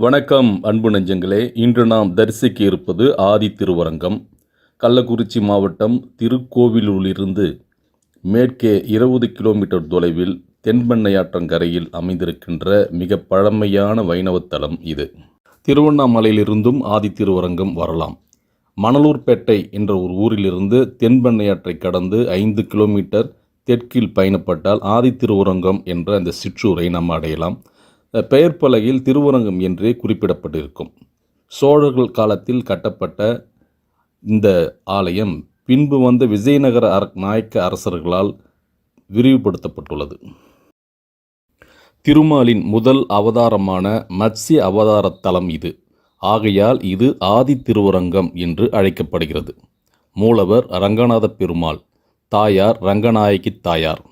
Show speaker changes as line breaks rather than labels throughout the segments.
வணக்கம் அன்பு நெஞ்சங்களே. இன்று நாம் தரிசிக்க இருப்பது ஆதி திருவரங்கம். கள்ளக்குறிச்சி மாவட்டம் திருக்கோவிலூரிலிருந்து மேற்கே 20 கிலோமீட்டர் தொலைவில் தென்பெண்ணையாற்றங்கரையில் அமைந்திருக்கின்ற மிக பழமையான வைணவத்தலம் இது. திருவண்ணாமலையிலிருந்தும் ஆதி திருவரங்கம் வரலாம். மணலூர்பேட்டை என்ற ஒரு ஊரிலிருந்து தென்பெண்ணையாற்றை கடந்து 5 கிலோமீட்டர் தெற்கில் பயணப்பட்டால் ஆதி திருவரங்கம் என்ற அந்த சிற்றூரை நாம் அடையலாம். பெயர் பலகையில் திருவரங்கம் என்றே குறிப்பிடப்பட்டிருக்கும். சோழர்கள் காலத்தில் கட்டப்பட்ட இந்த ஆலயம் பின்பு வந்த விஜயநகர நாயக்க அரசர்களால் விரிவுபடுத்தப்பட்டுள்ளது. திருமாலின் முதல் அவதாரமான மத்ஸ்ய அவதார தலம் இது. ஆகையால் இது ஆதி திருவரங்கம் என்று அழைக்கப்படுகிறது. மூலவர் ரங்கநாத பெருமாள், தாயார் ரங்கநாயகி தாயார்.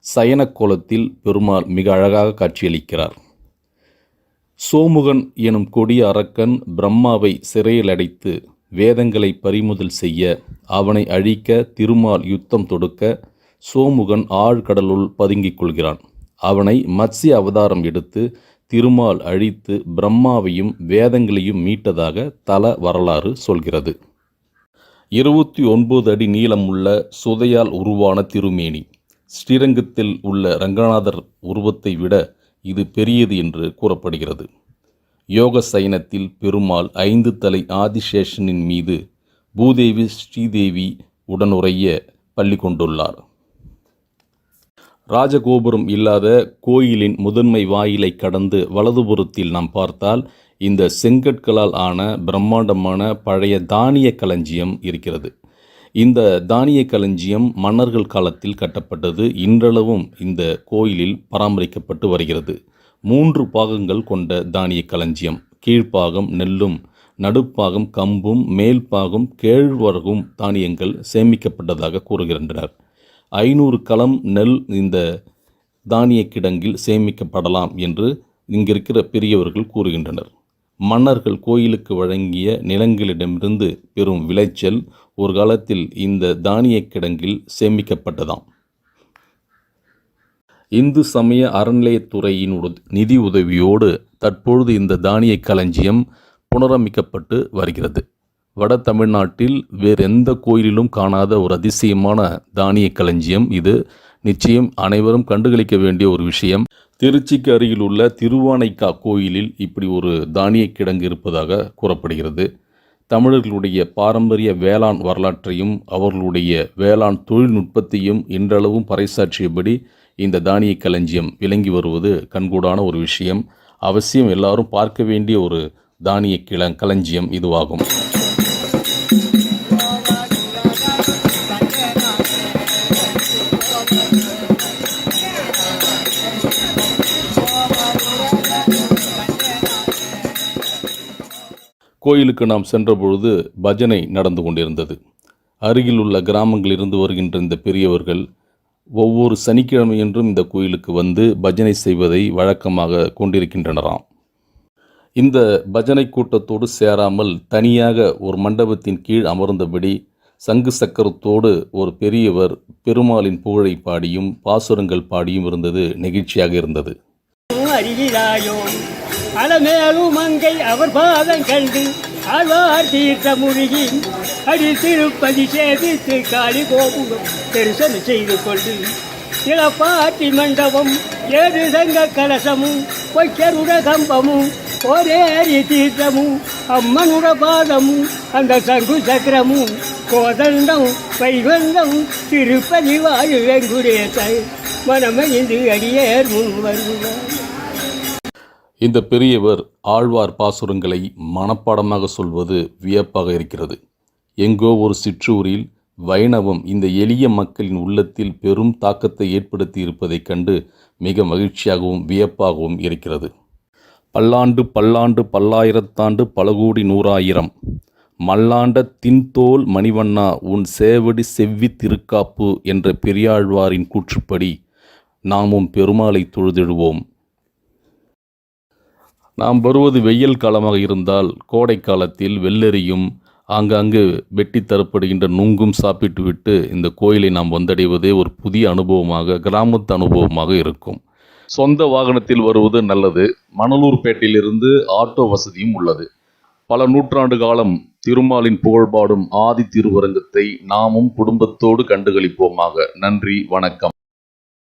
சயன கோலத்தில் பெருமாள் மிக அழகாக காட்சியளிக்கிறார். சோமுகன் எனும் கொடிய அரக்கன் பிரம்மாவை சிறையில் அடைத்து வேதங்களை பறிமுதல் செய்ய அவனை அழிக்க திருமால் யுத்தம் தொடுக்க சோமுகன் ஆழ்கடலுள் பதுங்கிக் கொள்கிறான். அவனை மத்ஸ்ய அவதாரம் எடுத்து திருமால் அழித்து பிரம்மாவையும் வேதங்களையும் மீட்டதாக தல வரலாறு சொல்கிறது. 29 அடி நீளமுள்ள சுதையால் உருவான திருமேனி. ஸ்ரீரங்கத்தில் உள்ள ரங்கநாதர் உருவத்தை விட இது பெரியது என்று கூறப்படுகிறது. யோக சயனத்தில் பெருமாள் 5 தலை ஆதிசேஷனின் மீது பூதேவி ஸ்ரீதேவி உடனுறைய பள்ளி கொண்டுள்ளார். ராஜகோபுரம் இல்லாத கோயிலின் முதன்மை வாயிலை கடந்து வலதுபுறத்தில் நாம் பார்த்தால் இந்த செங்கற்களால் ஆன பிரம்மாண்டமான பழைய தானிய களஞ்சியம் இருக்கிறது. இந்த தானிய களஞ்சியம் மன்னர்கள் காலத்தில் கட்டப்பட்டது. இன்றளவும் இந்த கோயிலில் பராமரிக்கப்பட்டு வருகிறது. 3 பாகங்கள் கொண்ட தானிய களஞ்சியம். கீழ்ப்பாகம் நெல்லும், நடுப்பாகம் கம்பும், மேல்பாகம் கேழ்வரகும் தானியங்கள் சேமிக்கப்பட்டதாக கூறுகின்றனர். 500 களம் நெல் இந்த தானிய கிடங்கில் சேமிக்கப்படலாம் என்று இங்கிருக்கிற பெரியவர்கள் கூறுகின்றனர். மன்னர்கள் கோயிலுக்கு வழங்கிய நிலங்களிடமிருந்து பெறும் விளைச்சல் ஒரு காலத்தில் இந்த தானிய கிடங்கில் சேமிக்கப்பட்டதாம். இந்து சமய அறநிலையத்துறையின் நிதி உதவியோடு தற்பொழுது இந்த தானிய களஞ்சியம் புனரமைக்கப்பட்டு வருகிறது. வட தமிழ்நாட்டில் வேறெந்த கோயிலிலும் காணாத ஒரு அதிசயமான தானிய களஞ்சியம் இது. நிச்சயம் அனைவரும் கண்டுகளிக்க வேண்டிய ஒரு விஷயம். திருச்சிக்கு அருகில் உள்ள திருவானைக்கா கோயிலில் இப்படி ஒரு தானிய கிடங்கு இருப்பதாக கூறப்படுகிறது. தமிழர்களுடைய பாரம்பரிய வேளாண் வரலாற்றையும் அவர்களுடைய வேளாண் தொழில்நுட்பத்தையும் இன்றளவும் பறைசாற்றியபடி இந்த தானிய களஞ்சியம் விளங்கி வருவது கண்கூடான ஒரு விஷயம். அவசியம் எல்லாரும் பார்க்க வேண்டிய ஒரு தானிய களஞ்சியம் இதுவாகும். கோயிலுக்கு நாம் சென்றபொழுது பஜனை நடந்து கொண்டிருந்தது. அருகில் உள்ள கிராமங்களிலிருந்து வருகின்ற இந்த பெரியவர்கள் ஒவ்வொரு சனிக்கிழமையன்றும் இந்த கோயிலுக்கு வந்து பஜனை செய்வதை வழக்கமாக கொண்டிருக்கின்றனராம். இந்த பஜனை கூட்டத்தோடு சேராமல் தனியாக ஒரு மண்டபத்தின் கீழ் அமர்ந்தபடி சங்கு சக்கரத்தோடு ஒரு பெரியவர் பெருமாளின் புகழை பாடியும் பாசுரங்கள் பாடியும் இருந்தது நெகிழ்ச்சியாக இருந்தது.
அலமேலும் மங்கை அவர் பாதம் கண்டு ஆழ்வார் தீர்த்த முருகி அடி திருப்பதி சேவித்து காளி கோபுரம் தரிசனம் செய்து கொண்டு இளப்பாட்டி மண்டபம் 7 சங்க கலசமும் பொய்க்கருட கம்பமும் ஒரேரி தீர்த்தமும் அம்மனுட பாதமும் அந்த சங்கு சக்கரமும் கோதண்டம் வைகுண்டம் திருப்பதி வாழு வெங்குடேச மனமகிழ்ந்து அடியேர் முன் வருவார்.
இந்த பெரியவர் ஆழ்வார் பாசுரங்களை மனப்பாடமாக சொல்வது வியப்பாக இருக்கிறது. எங்கோ ஒரு சிற்றூரில் வைணவம் இந்த எளிய மக்களின் உள்ளத்தில் பெரும் தாக்கத்தை ஏற்படுத்தி இருப்பதைக் கண்டு மிக மகிழ்ச்சியாகவும் வியப்பாகவும் இருக்கிறது. பல்லாண்டு பல்லாண்டு பல்லாயிரத்தாண்டு பலகோடி நூறாயிரம் மல்லாண்ட தின்தோல் மணிவண்ணா உன் சேவடி செவ்வி திருக்காப்பு என்ற பெரியாழ்வாரின் கூற்றுப்படி நாமும் பெருமாளை தொழுதிடுவோம். நாம் வருவது வெயில் காலமாக இருந்தால் கோடை காலத்தில் வெள்ளரியும் ஆங்காங்கு வெட்டி தரப்படுகின்ற நுங்கும் சாப்பிட்டுவிட்டு இந்த கோயிலை நாம் வந்தடைவதே ஒரு புதிய அனுபவமாக, கிராமத்து அனுபவமாக இருக்கும். சொந்த வாகனத்தில் வருவது நல்லது. மணலூர்பேட்டையிலிருந்து ஆட்டோ வசதியும் உள்ளது. பல நூற்றாண்டு காலம் திருமாலின் புகழ்பாடும் ஆதி திருவரங்கத்தை நாமும் குடும்பத்தோடு கண்டுகளிப்போமாக. நன்றி, வணக்கம்.